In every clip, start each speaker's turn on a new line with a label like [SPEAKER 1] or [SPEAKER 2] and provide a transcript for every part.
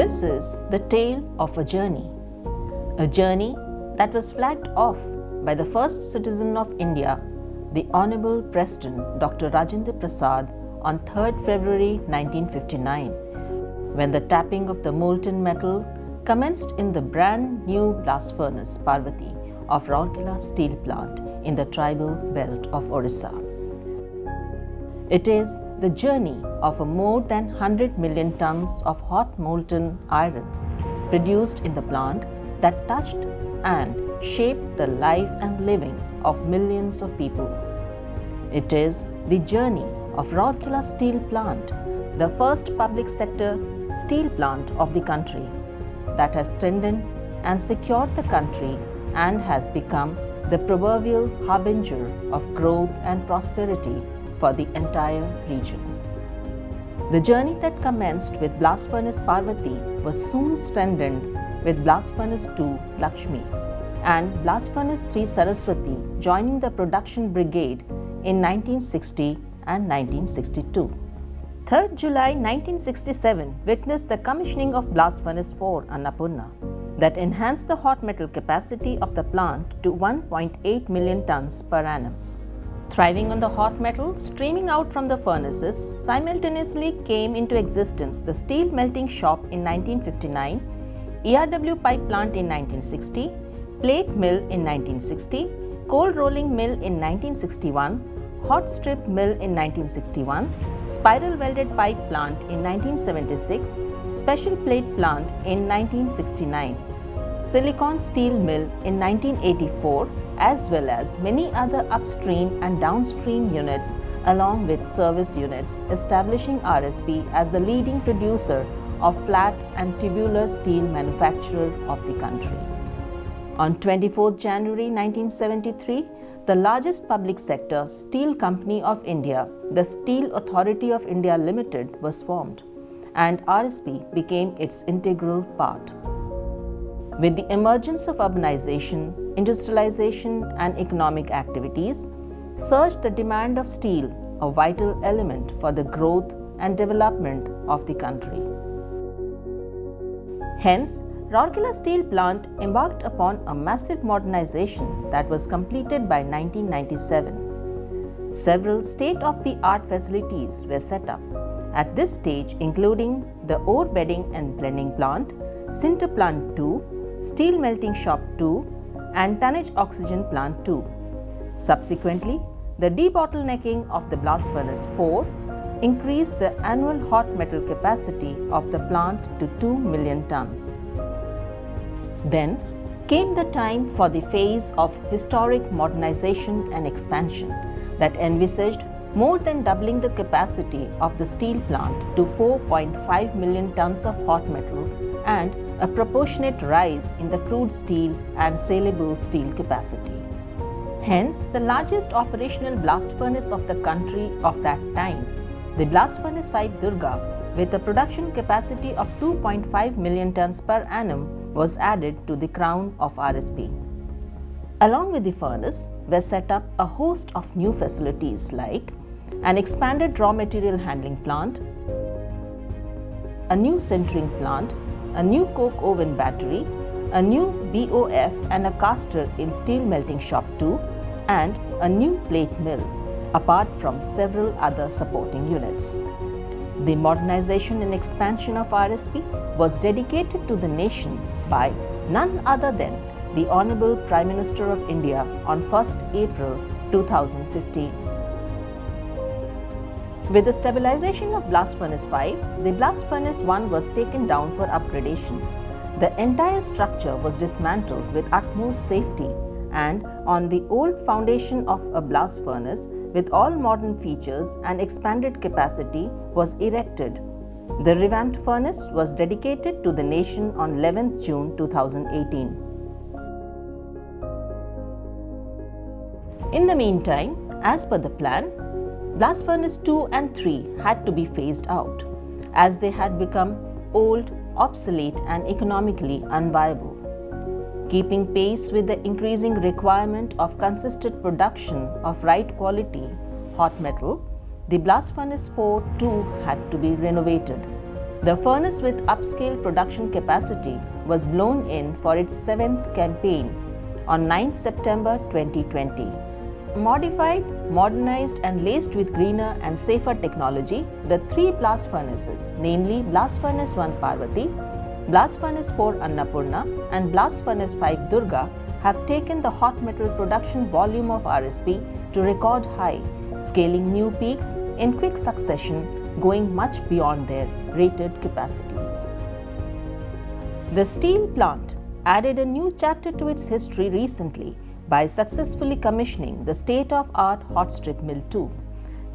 [SPEAKER 1] This is the tale of a journey that was flagged off by the first citizen of India, the Honorable President Dr. Rajendra Prasad on 3rd February 1959, when the tapping of the molten metal commenced in the brand new blast furnace Parvati of Rourkela steel plant in the tribal belt of Orissa. It is the journey of a more than 100 million tons of hot molten iron produced in the plant that touched and shaped the life and living of millions of people. It is the journey of Rourkela steel plant, the first public sector steel plant of the country, that has strengthened and secured the country and has become the proverbial harbinger of growth and prosperity for the entire region. The journey that commenced with Blast Furnace Parvati was soon strengthened with Blast Furnace 2 Lakshmi and Blast Furnace 3 Saraswati joining the production brigade in 1960 and 1962. 3rd July 1967 witnessed the commissioning of Blast Furnace 4 Annapurna that enhanced the hot metal capacity of the plant to 1.8 million tons per annum. Thriving on the hot metal streaming out from the furnaces, simultaneously came into existence the steel melting shop in 1959, ERW pipe plant in 1960, plate mill in 1960, cold rolling mill in 1961, hot strip mill in 1961, spiral welded pipe plant in 1976, special plate plant in 1969, silicon steel mill in 1984, as well as many other upstream and downstream units along with service units, establishing RSP as the leading producer of flat and tubular steel manufacturer of the country. On 24 January 1973, the largest public sector steel company of India, the Steel Authority of India Limited, was formed, and RSP became its integral part. With the emergence of urbanization, industrialization, and economic activities, surged the demand of steel, a vital element for the growth and development of the country. Hence, Rourkela steel plant embarked upon a massive modernization that was completed by 1997. Several state-of-the-art facilities were set up at this stage, including the ore bedding and blending plant, sinter plant 2, steel melting shop 2, and tonnage oxygen plant 2. Subsequently, the debottlenecking of the blast furnace 4 increased the annual hot metal capacity of the plant to 2 million tons. Then came the time for the phase of historic modernization and expansion that envisaged more than doubling the capacity of the steel plant to 4.5 million tons of hot metal and a proportionate rise in the crude steel and saleable steel capacity. Hence, the largest operational blast furnace of the country of that time, the Blast Furnace 5 Durga, with a production capacity of 2.5 million tons per annum, was added to the crown of RSP. Along with the furnace were set up a host of new facilities like an expanded raw material handling plant, a new sintering plant, a new coke oven battery, a new BOF and a caster in steel melting shop 2, and a new plate mill, apart from several other supporting units. The modernization and expansion of RSP was dedicated to the nation by none other than the Honorable Prime Minister of India on 1st April 2015. With the stabilization of Blast Furnace 5, the Blast Furnace 1 was taken down for upgradation. The entire structure was dismantled with utmost safety, and on the old foundation of a blast furnace with all modern features and expanded capacity was erected. The revamped furnace was dedicated to the nation on 11th June 2018. In the meantime, as per the plan, Blast Furnace 2 and 3 had to be phased out as they had become old, obsolete, and economically unviable. Keeping pace with the increasing requirement of consistent production of right quality hot metal, the Blast Furnace 4 too had to be renovated. The furnace with upscale production capacity was blown in for its 7th campaign on 9 September 2020. Modified, modernized and laced with greener and safer technology, the 3 blast furnaces, namely Blast Furnace 1 Parvati, Blast Furnace 4 Annapurna and Blast Furnace 5 Durga have taken the hot metal production volume of RSP to record high, scaling new peaks in quick succession, going much beyond their rated capacities. The steel plant added a new chapter to its history recently by successfully commissioning the state-of-art hot strip mill 2.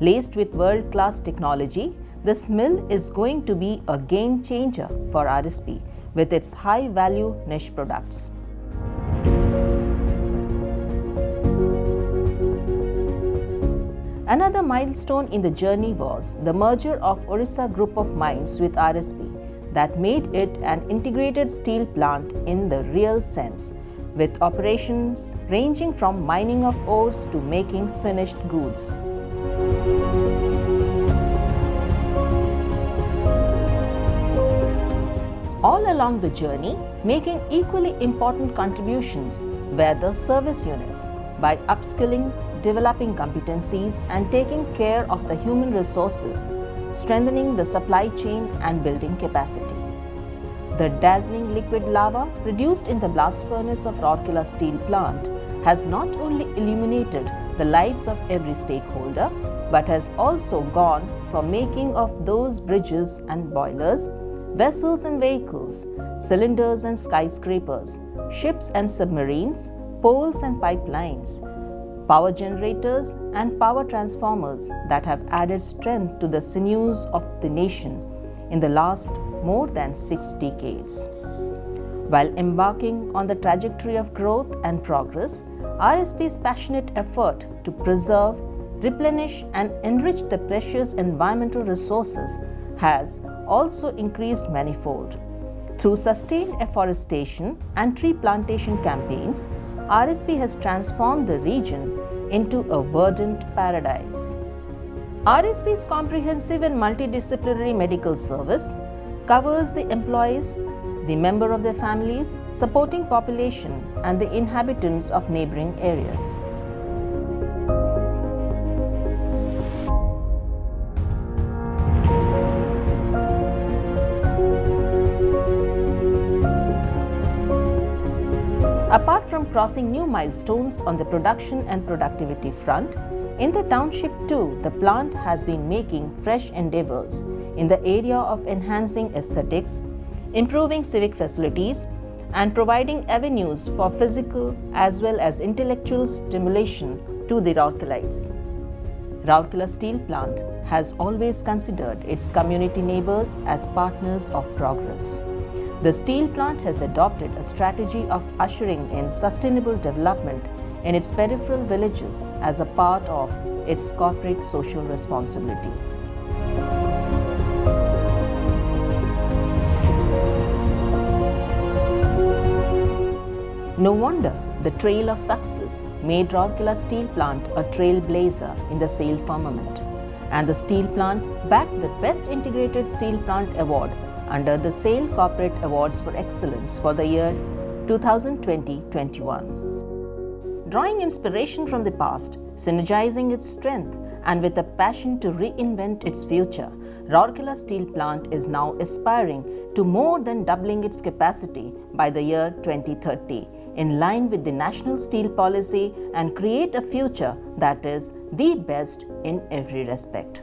[SPEAKER 1] Laced with world-class technology, this mill is going to be a game changer for RSP with its high-value niche products. Another milestone in the journey was the merger of Orissa Group of Mines with RSP that made it an integrated steel plant in the real sense, with operations ranging from mining of ores to making finished goods. All along the journey, making equally important contributions were the service units by upskilling, developing competencies and taking care of the human resources, strengthening the supply chain and building capacity. The dazzling liquid lava produced in the blast furnace of Rourkela steel plant has not only illuminated the lives of every stakeholder, but has also gone for making of those bridges and boilers, vessels and vehicles, cylinders and skyscrapers, ships and submarines, poles and pipelines, power generators and power transformers that have added strength to the sinews of the nation in the last more than 6 decades. While embarking on the trajectory of growth and progress, RSP's passionate effort to preserve, replenish and enrich the precious environmental resources has also increased manifold. Through sustained afforestation and tree plantation campaigns, RSP has transformed the region into a verdant paradise. RSP's comprehensive and multidisciplinary medical service covers the employees, the member of their families, supporting population and the inhabitants of neighboring areas. Apart from crossing new milestones on the production and productivity front, in the township too, the plant has been making fresh endeavors in the area of enhancing aesthetics, improving civic facilities, and providing avenues for physical as well as intellectual stimulation to the Rourkelites. Rourkela Steel Plant has always considered its community neighbors as partners of progress. The steel plant has adopted a strategy of ushering in sustainable development in its peripheral villages as a part of its corporate social responsibility. No wonder the trail of success made Rourkela Steel Plant a trailblazer in the SAIL firmament, and the steel plant bagged the Best Integrated Steel Plant Award under the SAIL Corporate Awards for Excellence for the year 2020-21. Drawing inspiration from the past, synergizing its strength, and with a passion to reinvent its future, Rourkela Steel Plant is now aspiring to more than doubling its capacity by the year 2030, in line with the National Steel Policy, and create a future that is the best in every respect.